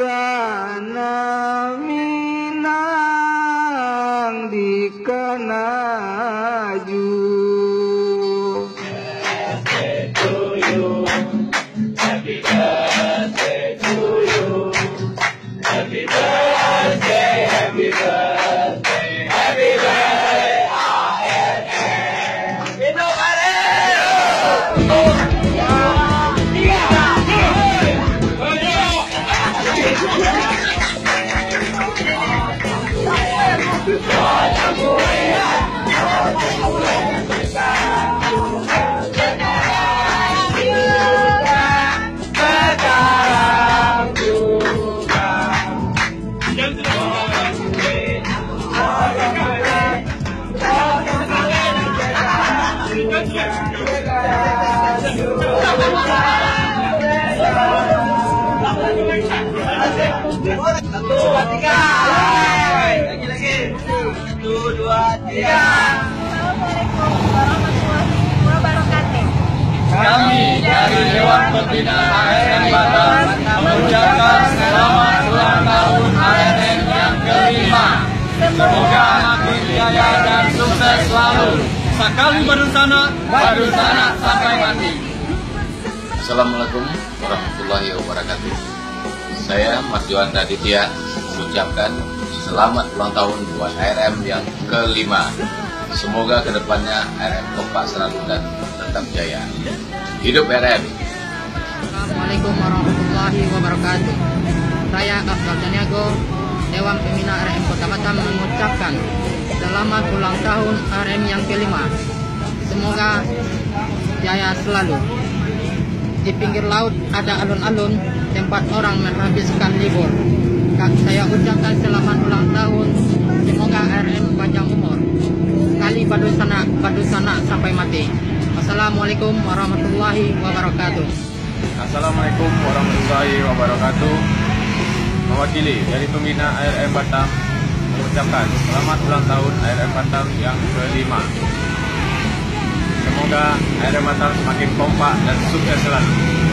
Sana Minang di Kanaju. Happy birthday to you. Happy birthday to you. Happy birthday, happy birthday, happy birthday, ARM. Satu, dua, tiga. Lagi. 1, 2, 3. Assalamualaikum warahmatullahi wabarakatuh. Kami dari Dewan Pembina ARM Batam mengucapkan selamat ulang tahun ARM yang ke-5. Semoga makin jaya dan sukses selalu. Sekali berencana sampai mati. Assalamualaikum warahmatullahi wabarakatuh. Saya Mas Juanda Ditya mengucapkan selamat ulang tahun buat ARM yang ke-5. Semoga kedepannya ARM kompak selalu dan tetap jaya. Hidup ARM. Assalamualaikum warahmatullahi wabarakatuh. Saya Afdal Daniago, Dewan Pembina ARM Kota Batam mengucapkan selamat ulang tahun ARM yang ke-5. Semoga jaya selalu. Di pinggir laut ada alun-alun tempat orang menghabiskan libur. Saya ucapkan selamat ulang tahun. Semoga ARM panjang umur. Sekali badu sana sampai mati. Assalamualaikum warahmatullahi wabarakatuh. Assalamualaikum warahmatullahi wabarakatuh. Mewakili dari Pembina ARM Batam mengucapkan selamat ulang tahun ARM Batam yang ke-5. Semoga ARM Batam semakin kompak dan sukses selalu.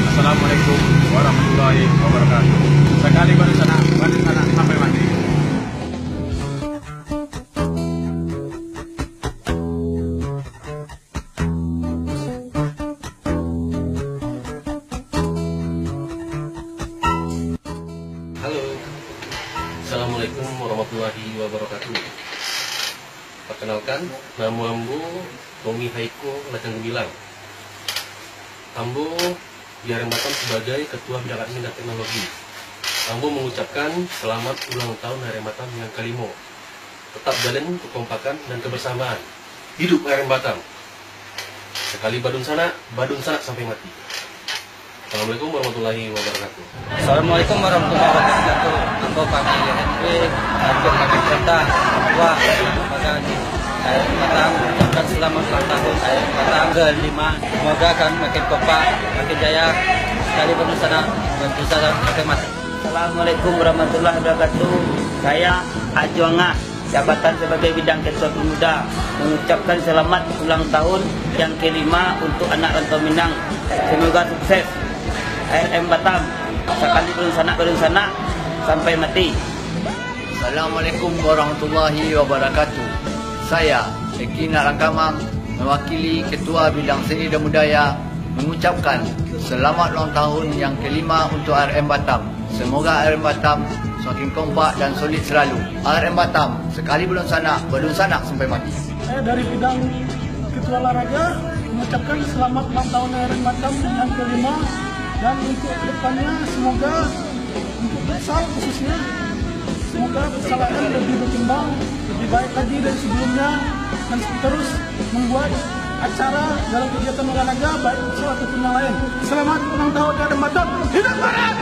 Assalamualaikum warahmatullahi wabarakatuh. Sekali badu sana sampai mati. Halo, Assalamualaikum warahmatullahi wabarakatuh. Perkenalkan, nama Ambo Tommy Haiko Lajang Gemilang. Ambo di ARM Batam sebagai Ketua Bidang Admin dan Teknologi. Ambo mengucapkan selamat ulang tahun ARM Batam yang ke-5. Tetap jalin kekompakan dan kebersamaan. Hidup ARM Batam. Sekali badun sana sampai mati. Assalamualaikum warahmatullahi wabarakatuh. Assalamualaikum warahmatullahi wabarakatuh. Ambo kami RP Hakim Kaki Kota Wah ARM Batam mengucapkan selamat ulang tahun ARM Batam ke-5. Semoga kami makin kompak, makin jaya. Sekali badun sana sampai mati. Assalamualaikum warahmatullahi wabarakatuh. Saya Ajuanga, jabatan sebagai Bidang Ketua Pemuda, mengucapkan selamat ulang tahun yang ke-5 untuk anak rantau Minang. Semoga sukses. ARM Batam, sekali belum sana sampai mati. Assalamualaikum warahmatullahi wabarakatuh. Saya Ekina Rangkamang, mewakili Ketua Bidang Seni dan Budaya, mengucapkan selamat ulang tahun yang ke-5 untuk ARM Batam. Semoga ARM Batam semakin kompak dan solid selalu. ARM Batam, sekali belum sana sampai mati. Saya dari bidang Ketua Olahraga mengucapkan selamat ulang tahun ARM Batam yang ke-5, dan untuk kedepannya semoga untuk futsal khususnya, semoga futsal akan lebih berkembang, lebih baik lagi dari sebelumnya, dan terus membuat acara dalam kegiatan olahraga baik futsal ataupun yang lain. Selamat ulang tahun ARM Batam. Hidup ARM!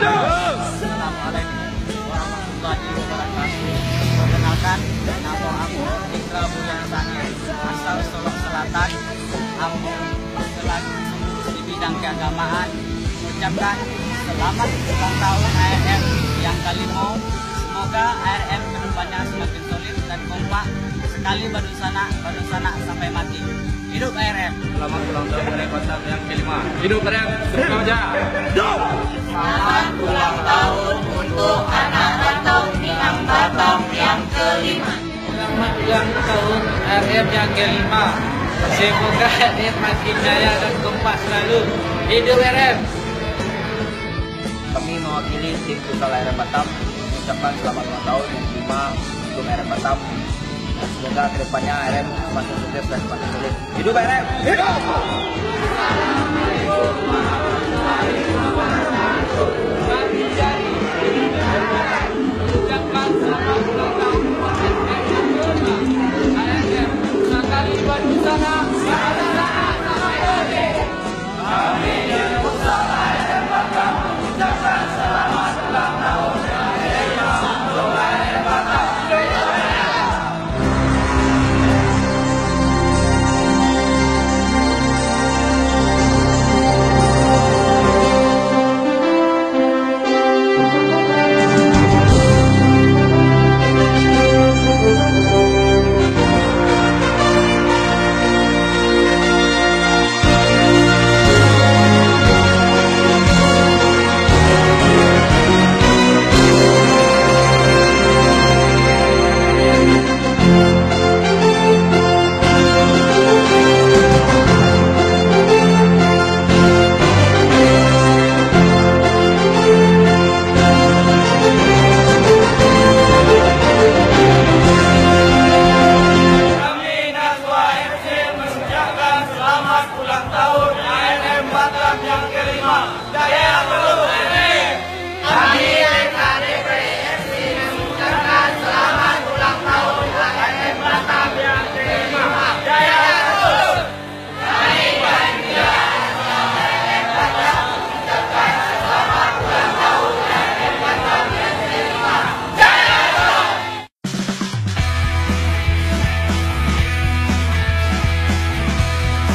Assalamualaikum warahmatullahi wabarakatuh. Perkenalkan, nama aku Indra Mulyansani, asal Solok Selatan. Aku selaku di bidang keagamaan mengucapkan selamat ulang tahun ARM yang ke-5. Semoga ARM kedepannya semakin solid dan kompak. Sekali badu sana sampai mati. Hidup ARM. Selamat ulang tahun ARM Batam yang ke-5. Hidup ARM, semoga jaya. Selamat ulang tahun untuk anak ulang tahun RM yang ke-5. Semoga RM makin jaya dan kompak selalu. Hidup RM! Kami mewakili tim futsal RM Batam mengucapkan selamat ulang tahun yang ke-5 untuk RM Batam. Dan semoga kedepannya RM semakin sukses dan semakin solid. Hidup RM! Hidup!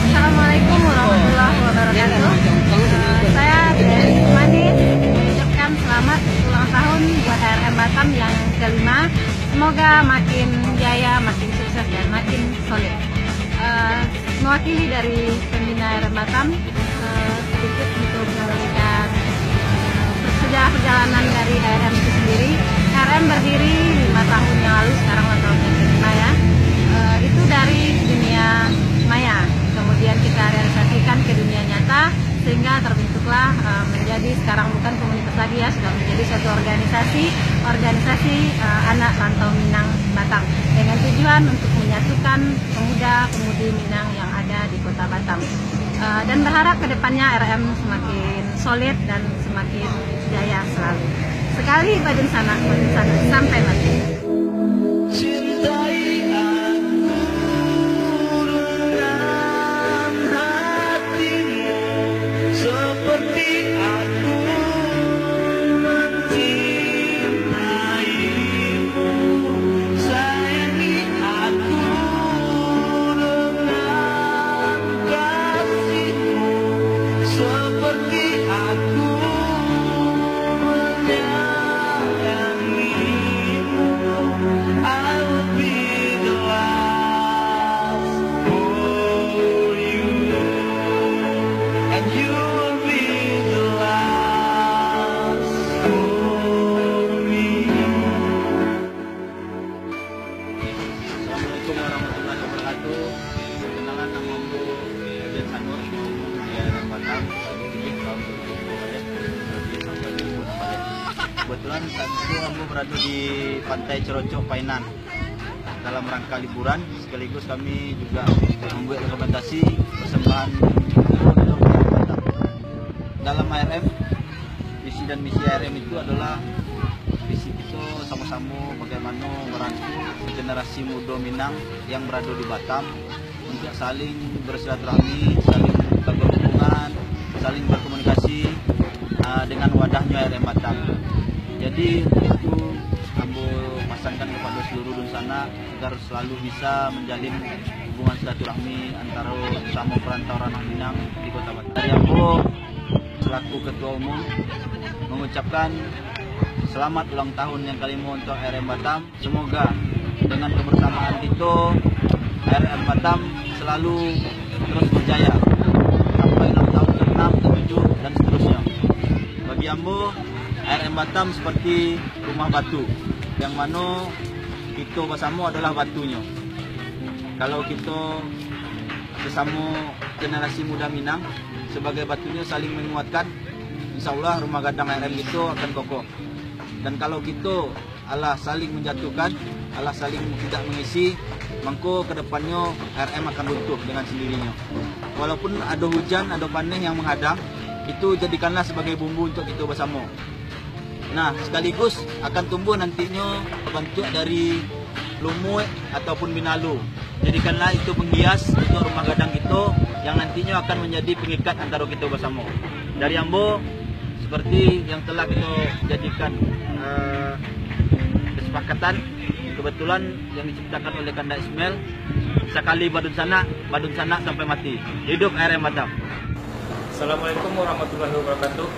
Assalamualaikum warahmatullahi wabarakatuh. Saya dari Manis mengucapkan selamat ulang tahun buat RM Batam yang ke-5. Semoga makin jaya, makin sukses dan makin solid. Mewakili dari pembina RM Batam sedikit untuk memberikan sejarah perjalanan dari RM itu sendiri. RM berdiri 5 tahun yang lalu, sekarang ulang tahun yang ke-5 ya. Itu dari dunia maya. Kemudian kita realisasikan ke dunia nyata sehingga terbentuklah menjadi sekarang bukan komunitas lagi ya, sudah menjadi suatu organisasi anak rantau Minang Batam dengan tujuan untuk menyatukan pemuda-pemudi Minang yang ada di kota Batam dan berharap kedepannya RM semakin solid dan semakin jaya selalu. Sekali badan sana sampai mati. Assalamualaikum warahmatullahi wabarakatuh. Perkenalan, nama aku Eden Sanur di RM Batam. Ini tahun 2020 sampai 2016. Kebetulan saat itu aku berada di Pantai Cerocok, Painan dalam rangka liburan. Sekaligus kami juga membuat rekomendasi persembahan dalam ARM. Visi dan misi ARM itu adalah visi kita sama-sama bagaimana merangkul generasi muda Minang yang berada di Batam untuk saling bersilaturahmi, saling berhubungan, saling berkomunikasi dengan wadahnya ARM Batam. Jadi itu aku pasangkan kepada seluruh dunia sana agar selalu bisa menjalin hubungan silaturahmi antara sama perantau ranah Minang di kota Batam. Dari aku selaku ketua umum mengucapkan selamat ulang tahun yang ke-5 untuk RM Batam. Semoga dengan kebersamaan kita RM Batam selalu terus berjaya sampai 6 tahun ke-6, ke-7 dan seterusnya. Bagi Ambo, RM Batam seperti rumah batu yang mana kita bersama adalah batunya. kalau kita bersama generasi muda Minang sebagai batunya saling menguatkan, insya Allah rumah gadang RM itu akan kokoh. Dan kalau kita Allah saling menjatuhkan, Allah saling tidak mengisi, maka kedepannya RM akan runtuh dengan sendirinya. Walaupun ada hujan, ada panen yang menghadang, itu jadikanlah sebagai bumbu untuk kita bersama. Nah, sekaligus akan tumbuh nantinya bentuk dari lumut ataupun binalu. Jadikanlah itu penghias untuk rumah gadang kita yang nantinya akan menjadi pengikat antara kita bersama. Dari Ambo, seperti yang telah kita jadikan kesepakatan, kebetulan yang diciptakan oleh Kanda Ismail, sekali badun sana sampai mati. Hidup RM Batam. Assalamualaikum warahmatullahi wabarakatuh.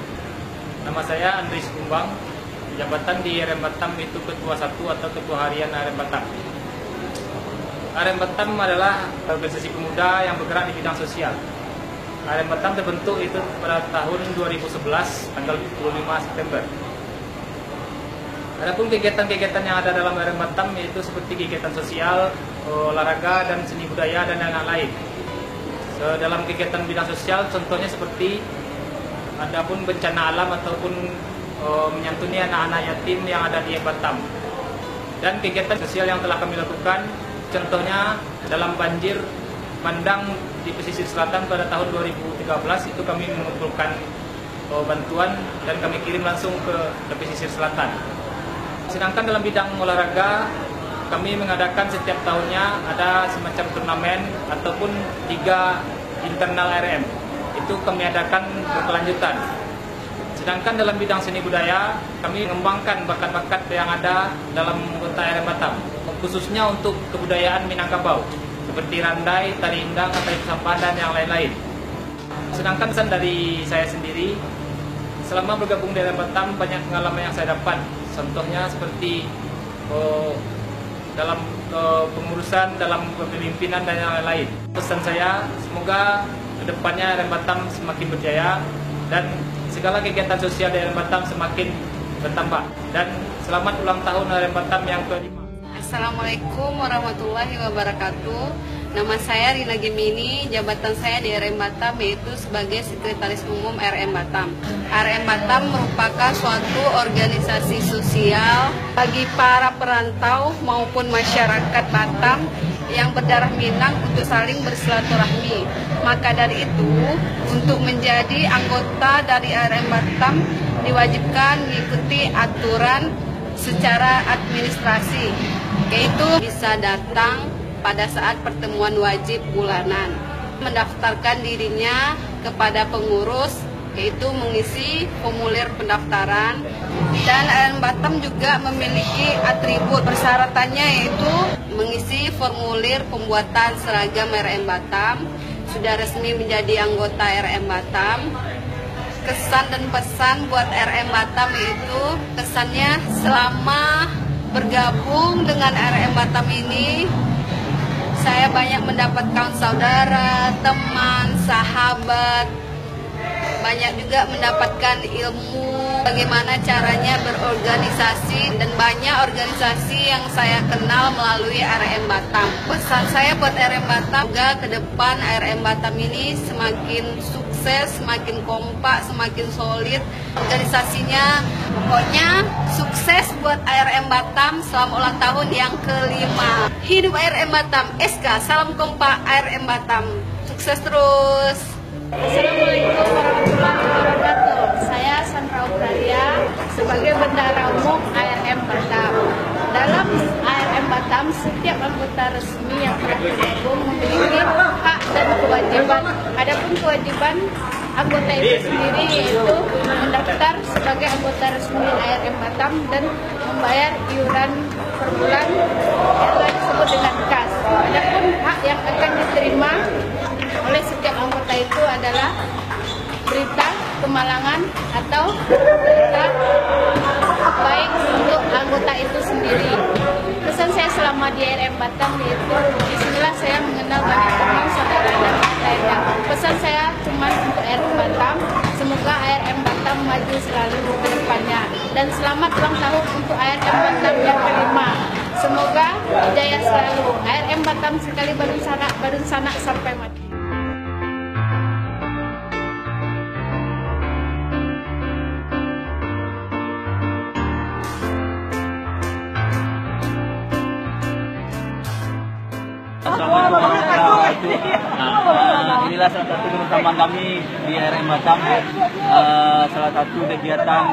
Nama saya Andris Kumbang, jabatan di RM Batam itu Ketua 1 atau Ketua Harian RM Batam. RM Batam adalah organisasi pemuda yang bergerak di bidang sosial. RM Batam terbentuk itu pada tahun 2011, tanggal 25 September. Adapun kegiatan-kegiatan yang ada dalam RM Batam yaitu seperti kegiatan sosial, olahraga, dan seni budaya, dan yang lain. Dalam kegiatan bidang sosial contohnya seperti adapun bencana alam ataupun menyantuni anak-anak yatim yang ada di Batam. Dan kegiatan sosial yang telah kami lakukan contohnya dalam banjir bandang di pesisir selatan pada tahun 2013 itu kami mengumpulkan bantuan dan kami kirim langsung ke pesisir selatan. Sedangkan dalam bidang olahraga kami mengadakan setiap tahunnya ada semacam turnamen ataupun liga internal RM. Itu kami adakan berkelanjutan. Sedangkan dalam bidang seni budaya kami mengembangkan bakat-bakat yang ada dalam kota RM Batam, khususnya untuk kebudayaan Minangkabau seperti randai, tari indang, tari sampah, dan yang lain-lain. Sedangkan pesan dari saya sendiri, selama bergabung di RM Batam banyak pengalaman yang saya dapat. Contohnya seperti dalam pengurusan, dalam kepemimpinan, dan yang lain-lain. Pesan saya, semoga kedepannya RM Batam semakin berjaya dan segala kegiatan sosial di RM Batam semakin bertambah. Dan selamat ulang tahun RM Batam yang ke-5. Assalamualaikum warahmatullahi wabarakatuh. Nama saya Rina Gemini, jabatan saya di RM Batam yaitu sebagai Sekretaris Umum RM Batam. RM Batam merupakan suatu organisasi sosial bagi para perantau maupun masyarakat Batam yang berdarah Minang untuk saling bersilaturahmi. Maka dari itu, untuk menjadi anggota dari RM Batam diwajibkan mengikuti aturan secara administrasi, yaitu bisa datang pada saat pertemuan wajib bulanan, mendaftarkan dirinya kepada pengurus, yaitu mengisi formulir pendaftaran. Dan RM Batam juga memiliki atribut persyaratannya, yaitu mengisi formulir pembuatan seragam RM Batam, sudah resmi menjadi anggota RM Batam. Kesan dan pesan buat RM Batam itu, kesannya selama bergabung dengan RM Batam ini, saya banyak mendapatkan saudara, teman, sahabat, banyak juga mendapatkan ilmu bagaimana caranya berorganisasi, dan banyak organisasi yang saya kenal melalui RM Batam. Pesan saya buat RM Batam, juga ke depan RM Batam ini semakin sukses, semakin kompak, semakin solid organisasinya. Pokoknya sukses buat RM Batam selama ulang tahun yang ke-5. Hidup RM Batam, SK, salam kompak RM Batam. Sukses terus. Assalamualaikum warahmatullahi wabarakatuh. Saya Sandra Upralia sebagai Bendahara Umum ARM Batam. Dalam ARM Batam, setiap anggota resmi yang telah bergabung memiliki hak dan kewajiban. Adapun kewajiban anggota itu sendiri yaitu mendaftar sebagai anggota resmi ARM Batam dan membayar iuran per bulan yang disebut dengan kas. Adapun hak yang akan diterima oleh setiap anggota itu adalah berita kemalangan atau berita baik untuk anggota itu sendiri. Pesan saya selama di ARM Batam yaitu disinilah saya mengenal banyak teman, saudara, dan lainnya. Pesan saya cuma untuk ARM Batam, semoga ARM Batam maju selalu ke depannya. Dan selamat ulang tahun untuk ARM Batam yang ke-5. Semoga jaya selalu. ARM Batam Batam sekali badun sanak sampai mati. Assalamualaikum warahmatullahi wabarakatuh. Inilah salah satu kebersamaan kami di RM Batam. Salah satu kegiatan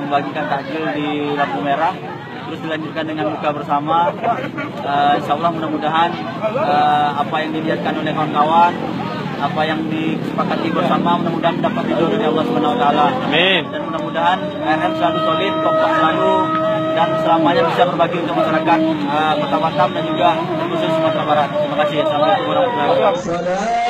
membagikan takjil di lampu merah, terus dilanjutkan dengan buka bersama. Insya Allah mudah-mudahan apa yang diniatkan oleh kawan-kawan, apa yang disepakati bersama, mudah-mudahan dapat ridho dari Allah Subhanahu Wa Taala. Amin. Dan mudah-mudahan RM selalu solid, kompak selalu, dan selamanya bisa berbagi untuk masyarakat Kota Batam dan juga khusus Sumatera Barat. Terima kasih. Assalamualaikum warahmatullahi wabarakatuh.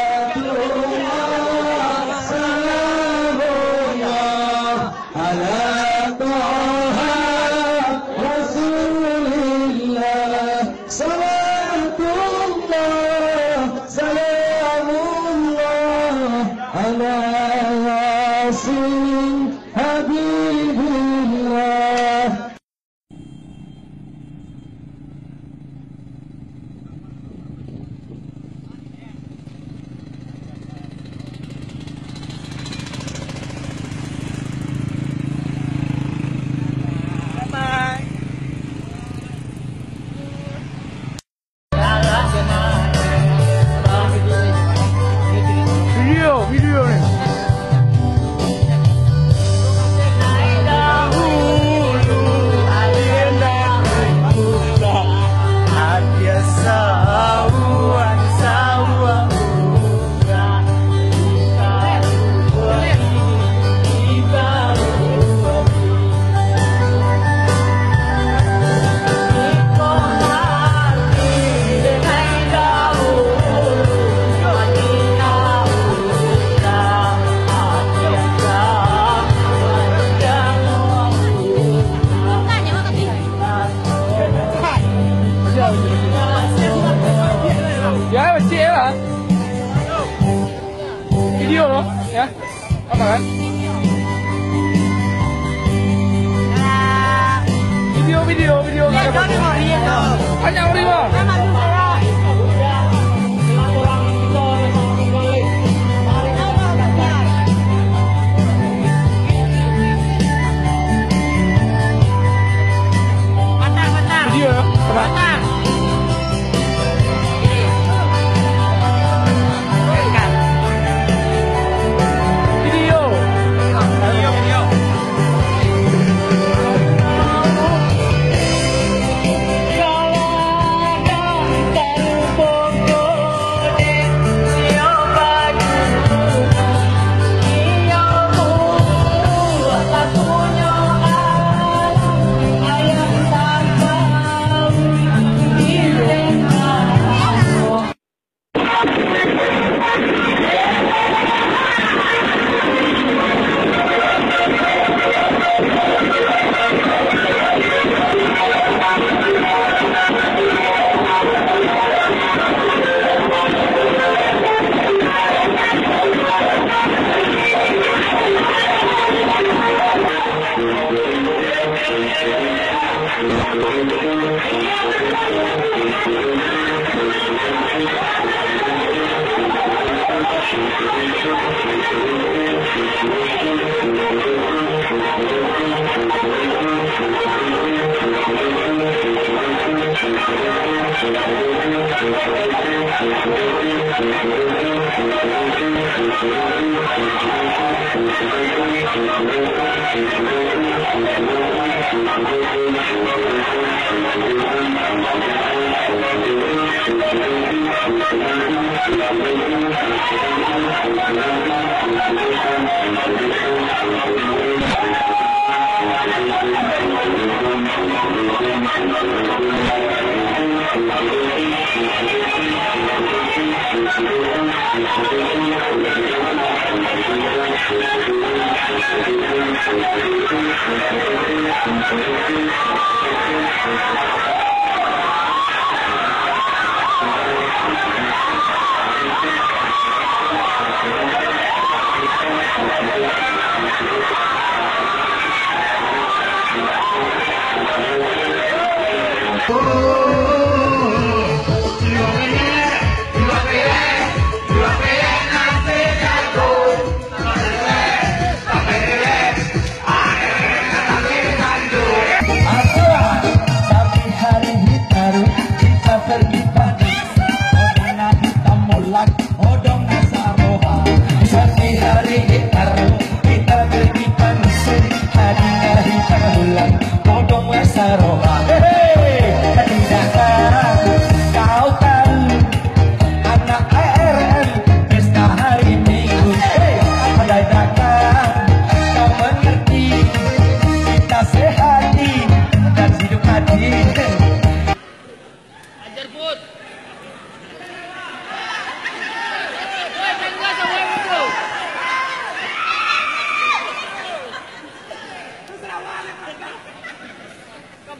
Video nih. Ya, kecil lah. Video loh, ya. Apa kan? Video. Hanya Oliver. Video, apa?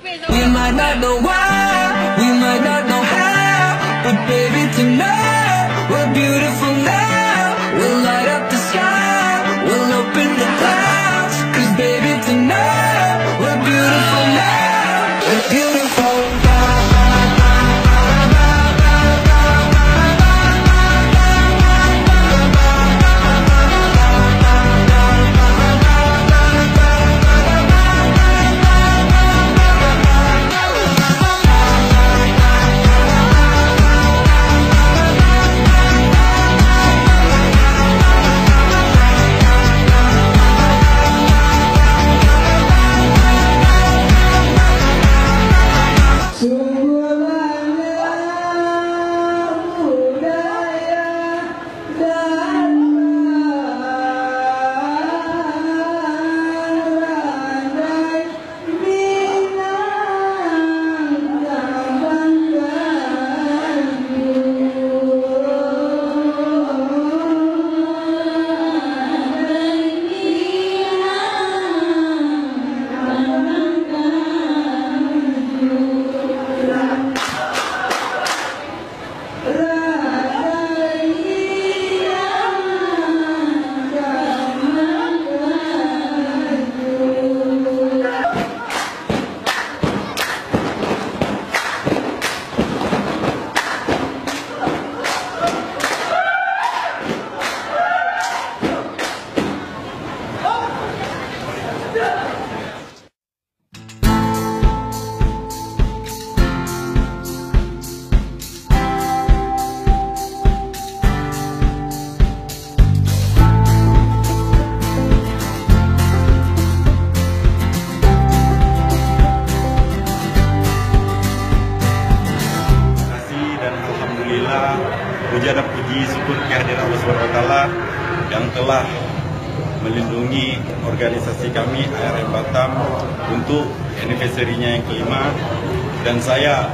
We might not know why, we might not know how, but baby tonight, we're beautiful now. We'll light up the sky, we'll open the clouds, 'cause baby tonight, we're beautiful now. We're beautiful. Puja dan puji syukur kehadiran Allah SWT yang telah melindungi organisasi kami ARM Batam untuk anniversary-nya yang kelima, dan saya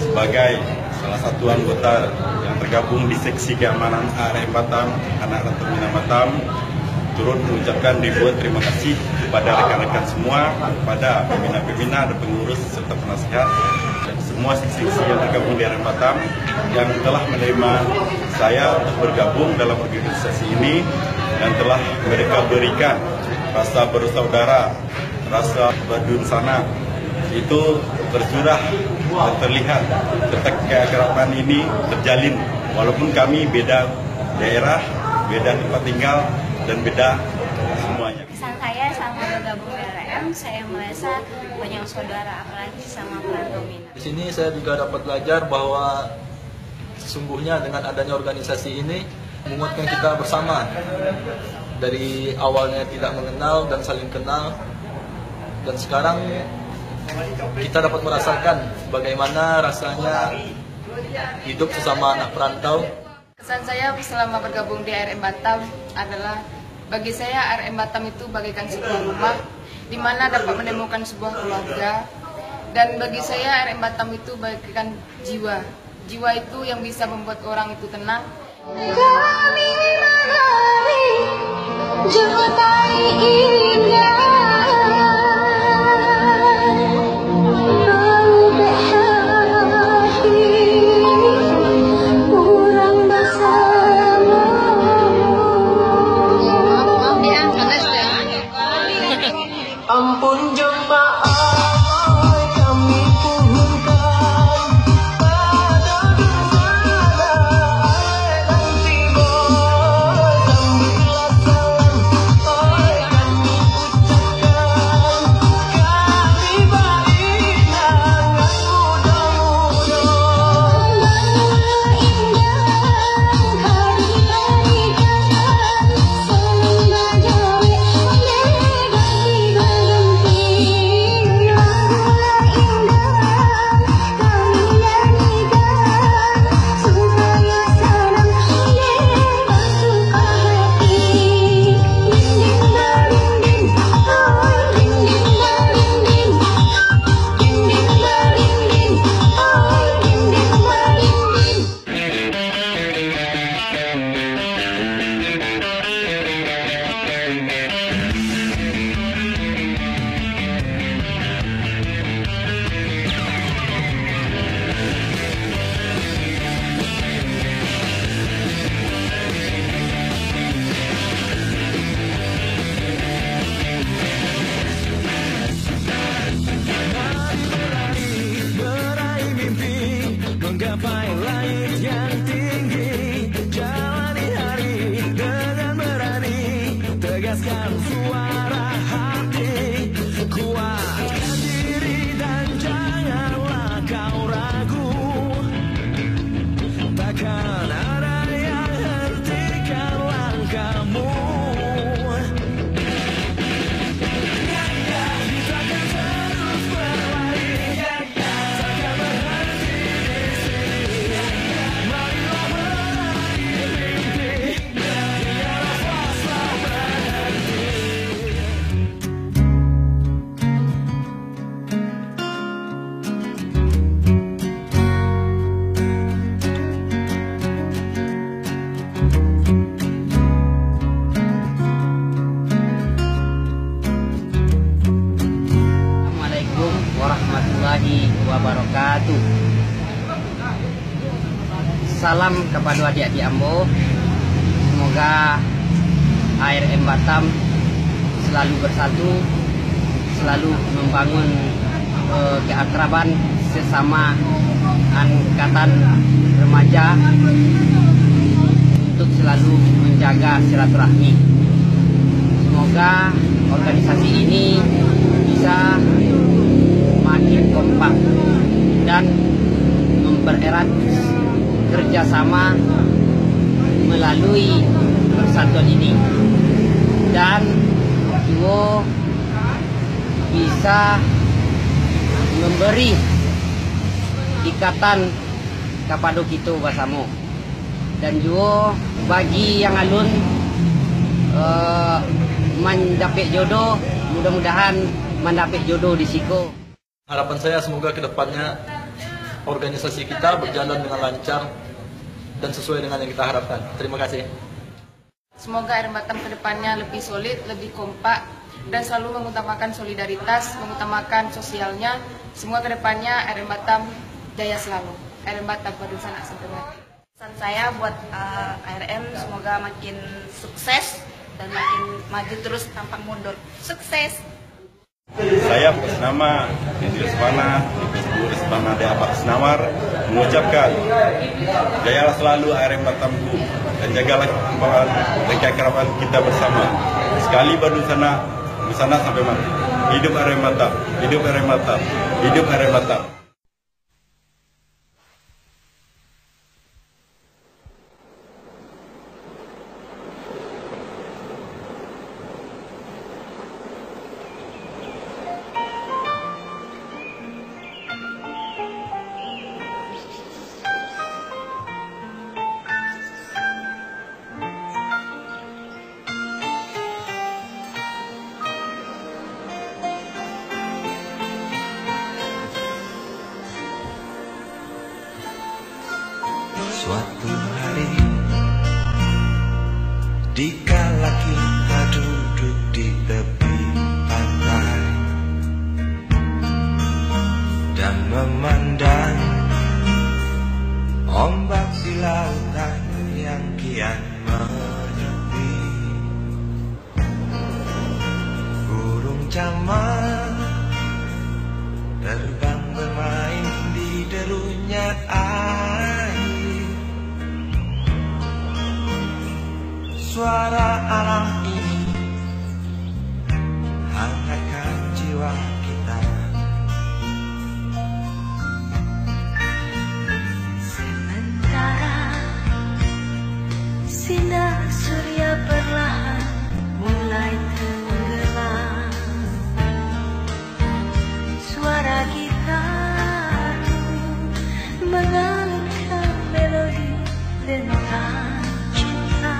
sebagai salah satu anggota yang tergabung di seksi keamanan ARM Batam, anak rantau Minang Batam, turut mengucapkan ribuan terima kasih kepada rekan-rekan semua, kepada pembina-pembina dan pengurus serta penasihat dan semua seksi-seksi yang tergabung di ARM Batam yang telah menerima saya untuk bergabung dalam organisasi ini, dan telah mereka berikan rasa bersaudara, rasa berdunsana itu tercurah dan terlihat, tetap keakraban ini terjalin walaupun kami beda daerah, beda tempat tinggal, dan beda semuanya. Kesan saya sama bergabung di ARM, saya merasa banyak saudara, apalagi sama perantau Minang. Di sini saya juga dapat belajar bahwa sesungguhnya dengan adanya organisasi ini menguatkan kita bersama. Dari awalnya tidak mengenal dan saling kenal, dan sekarang kita dapat merasakan bagaimana rasanya hidup sesama anak perantau. Kesan saya selama bergabung di ARM Batam adalah, bagi saya ARM Batam itu bagaikan sebuah rumah di mana dapat menemukan sebuah keluarga, dan bagi saya ARM Batam itu bagaikan jiwa. Jiwa itu yang bisa membuat orang itu tenang. Kami menari jematan indah. Ampun jemaah kami punten pada bersama nanti boy sambil salam kami Gapai langit yang tinggi, jalani hari dengan berani, tegaskan suara hati, kuatkan diri dan janganlah kau ragu. Takkan ada yang hentikan langkahmu. Assalamualaikum warahmatullahi wabarakatuh. Salam kepada adik-adik Ambo. Semoga ARM Batam selalu bersatu, selalu membangun keakraban sesama angkatan remaja untuk selalu menjaga silaturahmi. Semoga organisasi ini bisa makin kompak dan mempererat kerjasama melalui persatuan ini, dan juga bisa memberi ikatan kepada kita bersama, dan juga bagi yang alun mendapat jodoh, mudah-mudahan mendapat jodoh di siko. Harapan saya semoga kedepannya organisasi kita berjalan dengan lancar dan sesuai dengan yang kita harapkan. Terima kasih. Semoga ARM Batam kedepannya lebih solid, lebih kompak, dan selalu mengutamakan solidaritas, mengutamakan sosialnya. Semoga kedepannya ARM Batam jaya selalu. ARM Batam pada sana sampai mati. Pesan saya buat ARM semoga makin sukses dan makin maju terus tanpa mundur. Sukses! Saya atas nama Idris Pana, Idris Pana de Abad Senawar, mengucapkan jayalah selalu ARM Batamku dan jagalah keakraban kita bersama. Sekali baru sana sampai mati. Hidup ARM Batam, hidup ARM Batam, hidup ARM Batam. Suatu hari, dikala kita duduk di tepi pantai dan memandang ombak di lautan yang kian menyepi, burung camar terbang bermain di derunya air. Suara alam ini hangatkan jiwa kita. Sementara sinar surya perlahan mulai tenggelam, suara gitar mengalunkan melodi tentang cinta.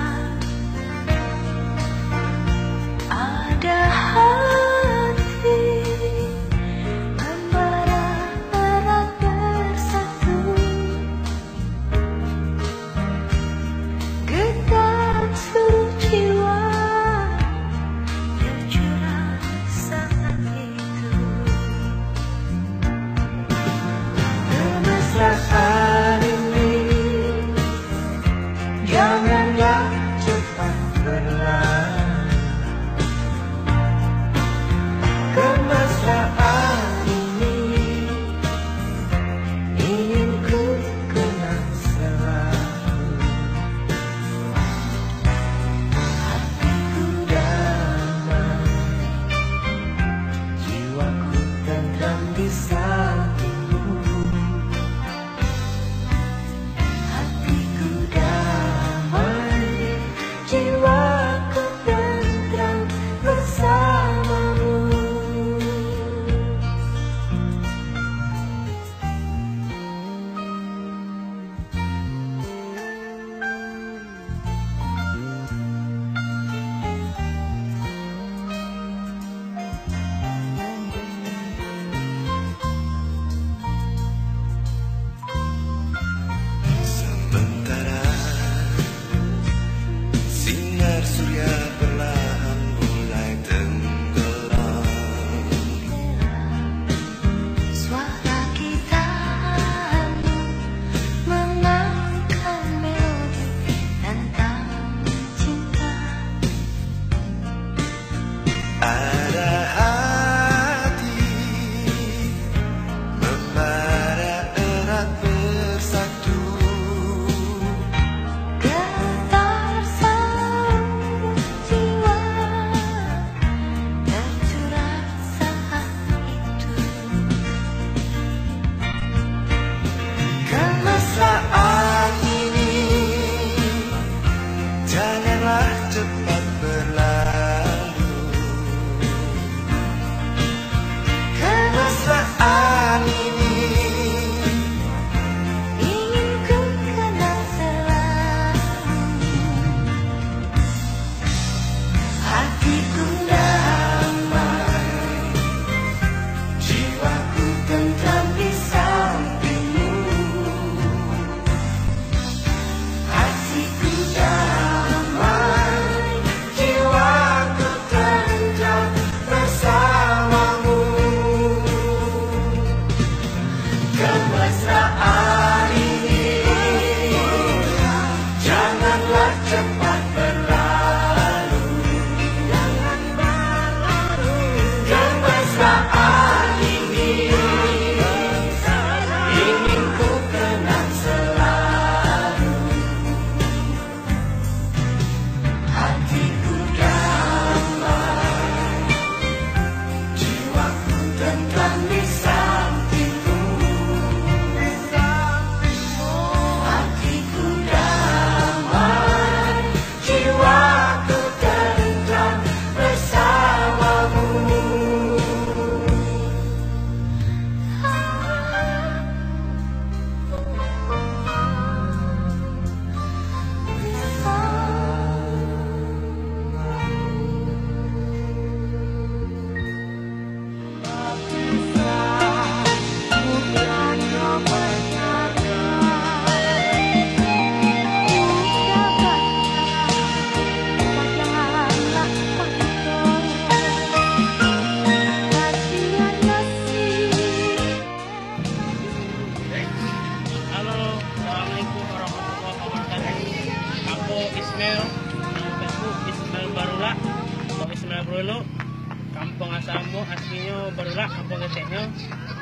barulah kampung keteknya.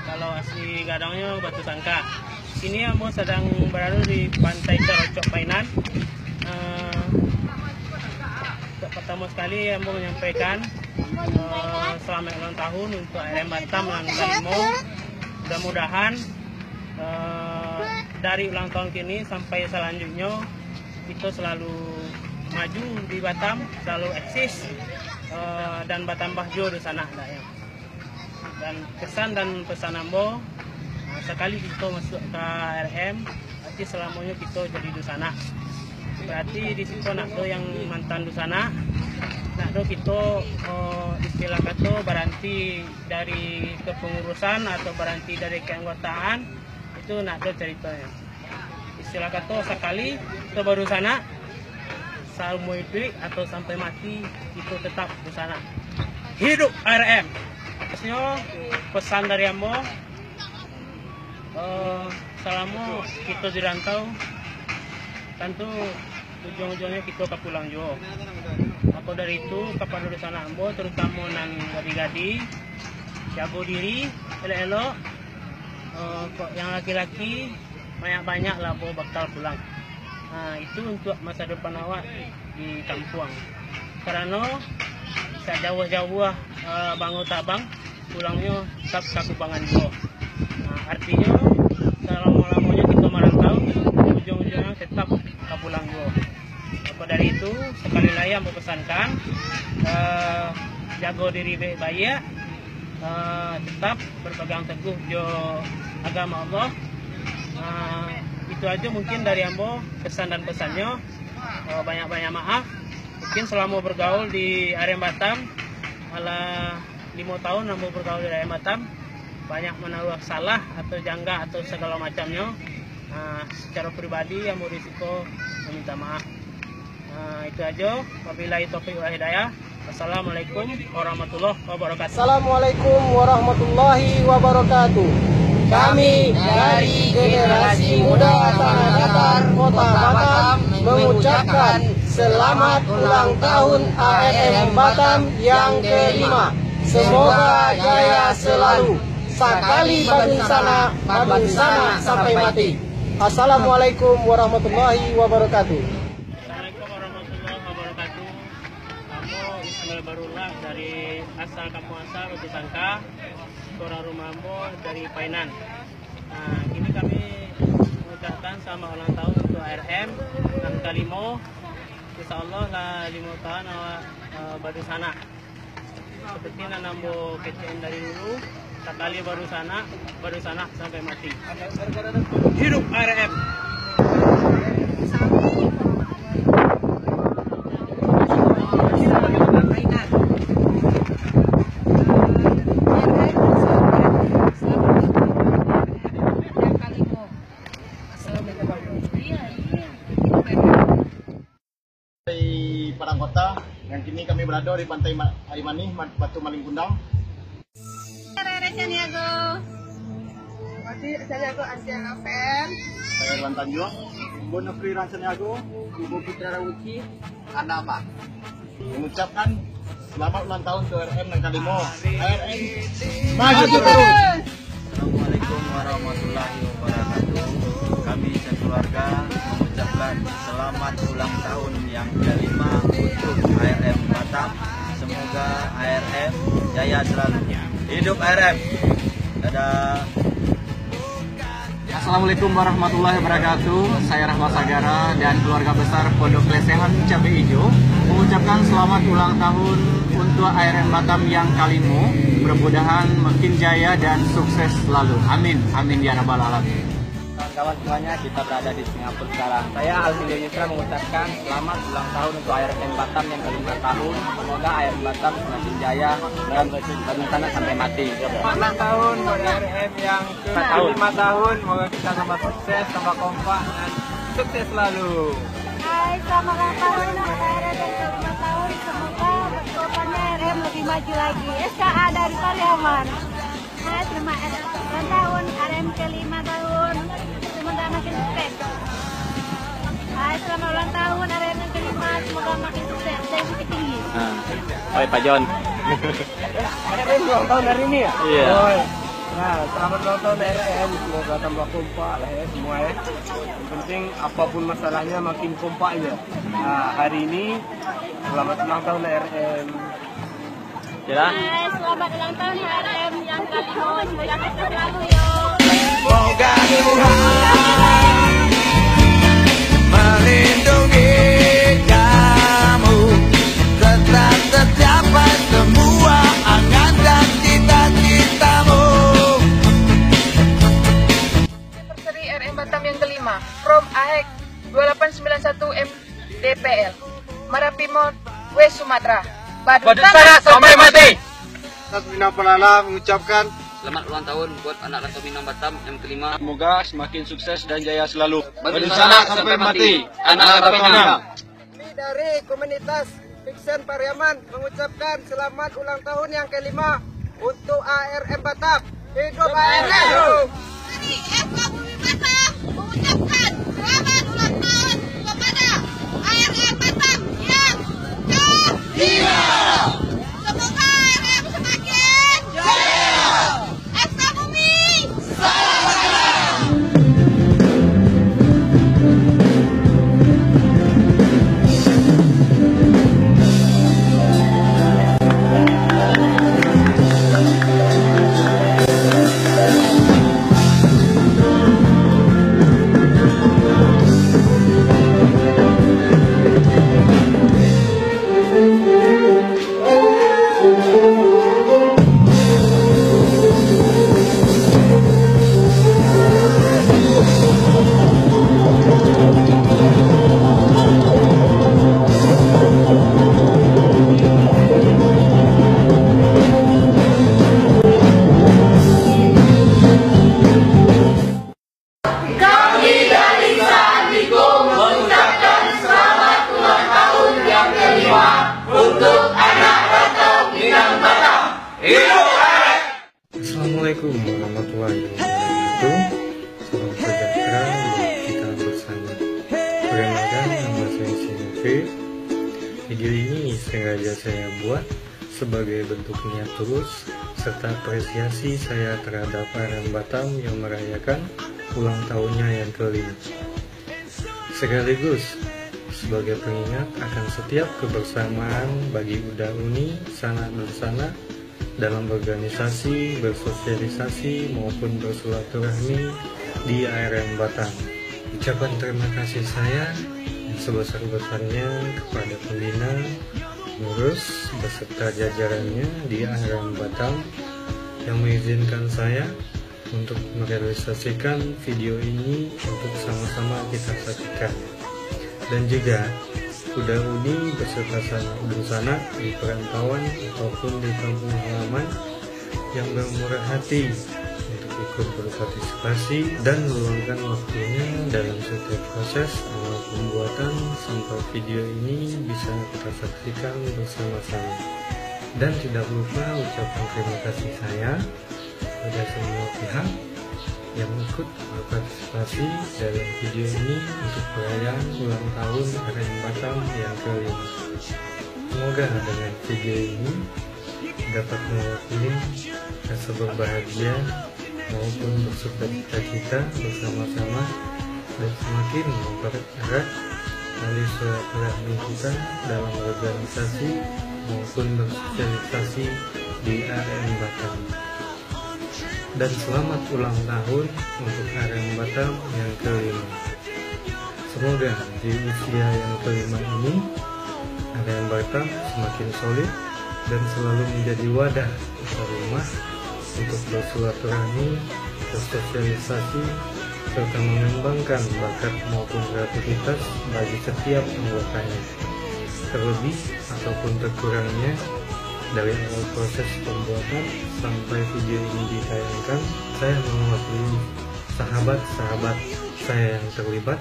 Kalau asli gadangnya Batu Sangka. Sini ambo sedang berada di Pantai Corocok Painan. Pertama sekali ambo menyampaikan selamat ulang tahun untuk ARM Batam yang ke-5. Mudah-mudahan dari ulang tahun kini sampai selanjutnya kita selalu maju di Batam, selalu eksis dan bertambah jauh di sana. Dan kesan dan pesan ambo, sekali kita masuk ke ARM, berarti selamanya kita jadi di sana. Berarti di situ nak do yang mantan di sana, nak do kita istilah kata berhenti dari kepengurusan atau berhenti dari keanggotaan, itu nak do ceritanya. Istilah kata sekali kita baru sana, selama hidup atau sampai mati itu tetap di sana. Hidup ARM. Terusnya pesan dari ambo, selama kita di rantau, tentu ujung-ujungnya kita ke pulang juga. Maka dari itu kepada di sana ambo, terutama nang gadi-gadi, jago diri, elok-elok. Yang laki-laki banyak-banyak lah bo bakal pulang. Nah, itu untuk masa depan awak di kampung. Karena bisa jauh-jauh bangun tabang, pulangnya tetap kakubangan juga. Nah, artinya selama-lamanya kita merantau, ujung-ujungnya tetap kapulang juga. Maka dari itu sekali lagi yang mempesankan jago diri baik-baik, tetap berpegang teguh jo agama Allah. Itu aja mungkin dari ambo kesan dan pesannya. Banyak-banyak maaf. Mungkin selama bergaul di ARM Batam, ala 5 tahun ambo bergaul di ARM Batam, banyak menaruh salah atau jangga atau segala macamnya. Secara pribadi ambo risiko meminta maaf. Itu aja. Wabillahi taufiq wal hidayah. Wassalamualaikum warahmatullahi wabarakatuh. Assalamualaikum warahmatullahi wabarakatuh. Kami dari generasi muda Tanah Datar Kota Batam mengucapkan selamat ulang tahun ARM Batam yang ke-5. Semoga jaya selalu. Sakali badun sana sampai mati. Assalamualaikum warahmatullahi wabarakatuh. Assalamualaikum warahmatullahi wabarakatuh. Ambo Ismail Barullah dari asal kampung asal Batu Sangka. Orang rumah ambo dari Painan. Nah, kini kami mengucapkan selamat ulang tahun untuk ARM yang ke-5. Insya Allah lah 5 tahun baru sana. Seperti yang ambo kecen dari dulu, sekali baru sana sampai mati. Hidup ARM. Padang Kota, yang kini kami berada di Pantai Arimani, Batu Maling Kundang. Sanyago Antian Apen. Saya Irwan Tanjung, Ibu Nefri Ransaniago, Ibu Fitra Rawuci, Anama. Mengucapkan selamat ulang tahun ke ARM yang ke-5. ARM maju terus. Assalamualaikum warahmatullahi wabarakatuh. Kami sekeluarga mengucapkan selamat ulang tahun yang ke-5 untuk ARM Batam. Semoga ARM jaya selalu. Hidup ARM. Dadah. Assalamualaikum warahmatullahi wabarakatuh. Saya Rahmat Sagara dan keluarga besar Pondok Lesehan Cabai Hijau mengucapkan selamat ulang tahun untuk ARM Batam yang ke-5. Mudah-mudahan makin jaya dan sukses selalu. Amin. Amin ya rabbal alamin. Kawan-kawan semuanya, kita berada di Singapura sekarang. Saya Alvin Yusra mengucapkan selamat ulang tahun untuk ARM Batam yang ke-5 tahun. Semoga ARM Batam semakin jaya dan badun sana sampai mati. Selamat tahun buat ARM yang ke-5 tahun. Semoga kita sama sukses, sama kompak dan sukses selalu. Hai, selamat ulang tahun untuk ARM yang ke-5 tahun. Semoga kedepannya ARM lebih maju lagi. SKA dari Pariaman. Hai, selamat ulang tahun ARM ke-5 tahun. Semoga makin sukses. Hai, selamat ulang tahun ARM yang ke-5. Semoga makin sukses dan makin tinggi. Pak John. RM ulang tahun hari ini ya? Iya. Oh, nah, selamat ulang tahun RM, semoga tambah kompak lah ya semua ya. Yang penting apapun masalahnya makin kompak aja. Nah, hari ini selamat ulang tahun RM. Ya. Selamat ulang tahun RM yang ke-5, semoga sukses selalu yo. Semoga Tuhan melindungi kamu, tetap tercapai semua angan dan cita-citamu. Anniversary RM Batam yang ke-5 from AHEK 2891 MDPL Marapimot, West Sumatera. Badut Tanah sampai mati. Bina Pelala mengucapkan Selamat ulang tahun buat anak Rantau Minang Batam yang ke-5. semoga semakin sukses dan jaya selalu. Badut Tanah sampai mati. Anak Rantau Minang. Dari komunitas Fiksen Pariaman mengucapkan selamat ulang tahun yang ke-5 untuk ARM Batam. Hidup ARM! Dari FK Bumi Batam mengucapkan selamat ulang tahun kepada ARM Batam yang ke-5. Semoga ARM semakin jaya. FK Bumi salam. Kami dari Sandiko mengucapkan selamat ulang tahun yang ke-5 untuk anak Rantau Minang Batam. Hidup ARM! Assalamualaikum warahmatullahi wabarakatuh. Salam sejahtera untuk kita bersama. Perkenalkan, nama saya Sinovi. Video ini sengaja saya buat sebagai bentuk niat tulus serta apresiasi saya terhadap ARM Batam yang merayakan ulang tahunnya yang ke-5. Sekaligus sebagai pengingat akan setiap kebersamaan bagi Uda Uni Sanak dan Sanak dalam organisasi, bersosialisasi maupun bersilaturahmi di ARM Batam. Ucapan terima kasih saya yang sebesar-besarnya kepada pembina, pengurus beserta jajarannya di ARM Batam yang mengizinkan saya untuk merealisasikan video ini untuk sama-sama kita saksikan. Dan juga Uda Uni beserta Sanak dan Sanak di perantauan ataupun di kampung halaman yang bermurah hati untuk ikut berpartisipasi dan meluangkan waktunya dalam setiap proses awal pembuatan sampai video ini bisa kita saksikan bersama-sama. Dan tidak lupa ucapan terima kasih saya kepada semua pihak yang ikut berpartisipasi dalam video ini untuk perayaan ulang tahun ARM Batam yang ke-5. Semoga dengan video ini dapat mewakili rasa berbahagia maupun bersukacita kita bersama-sama dan semakin mempererat tali silaturahmi kita dalam organisasi maupun bersosialisasi di ARM Batam. Dan selamat ulang tahun untuk ARM Batam yang ke-5. Semoga di usia yang ke-5 ini ARM Batam semakin solid dan selalu menjadi wadah atau rumah untuk bersilaturahmi, bersosialisasi, serta mengembangkan bakat maupun kreativitas bagi setiap anggotanya. Terlebih ataupun terkurangnya dari awal proses pembuatan sampai video ini ditayangkan, saya mewakili sahabat-sahabat saya yang terlibat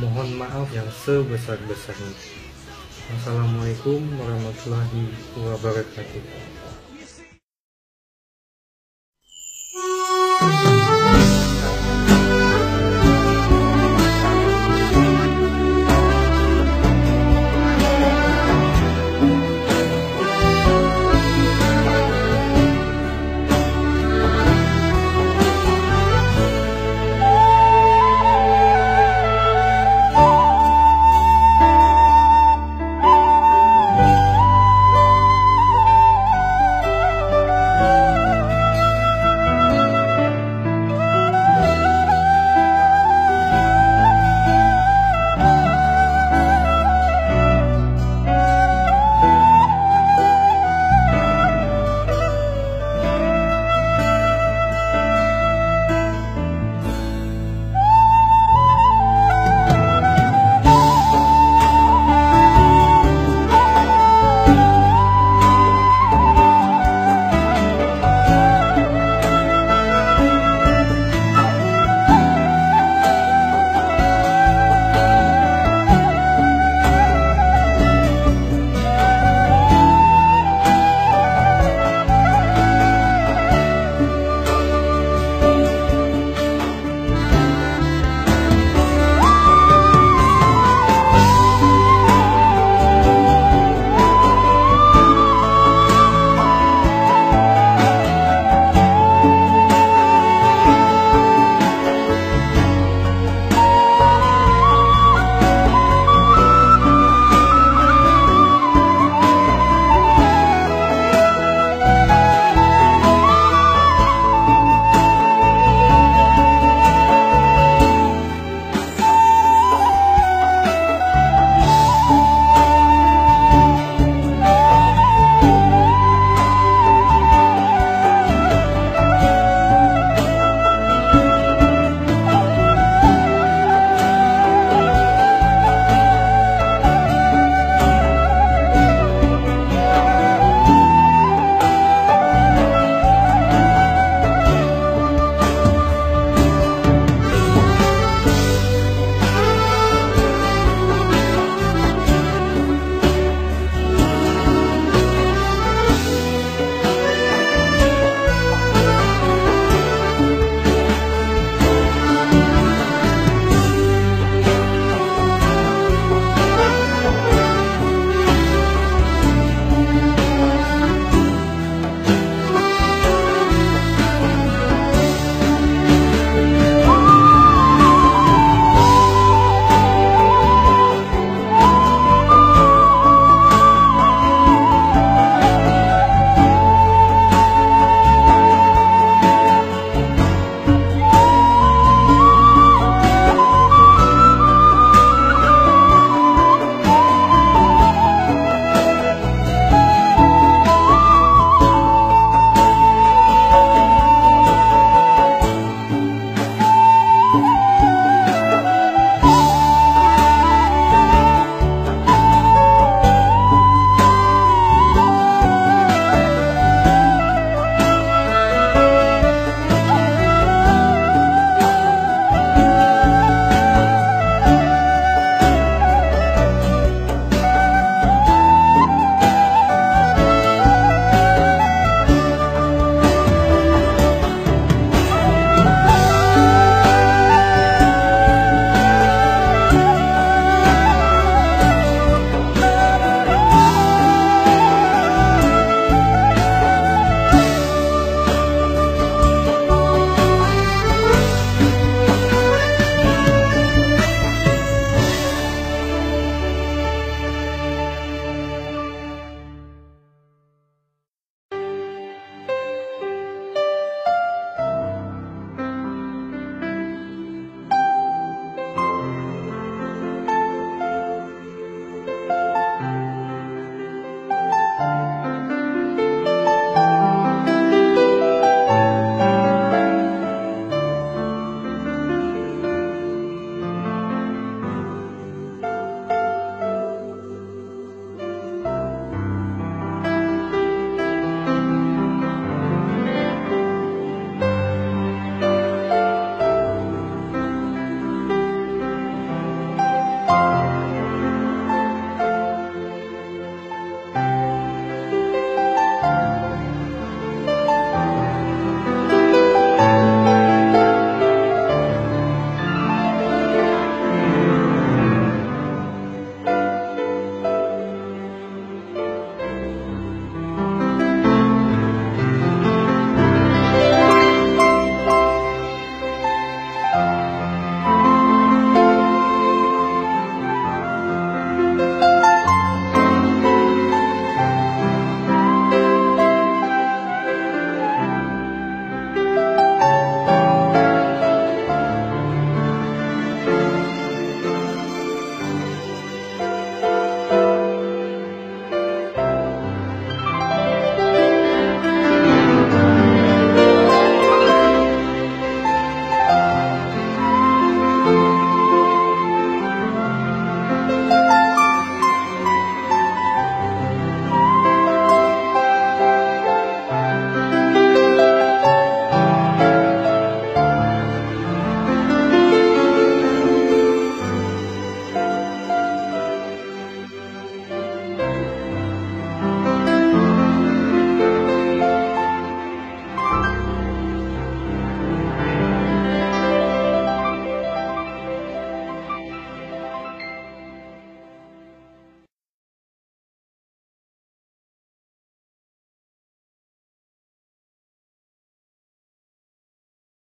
mohon maaf yang sebesar-besarnya. Wassalamualaikum warahmatullahi wabarakatuh.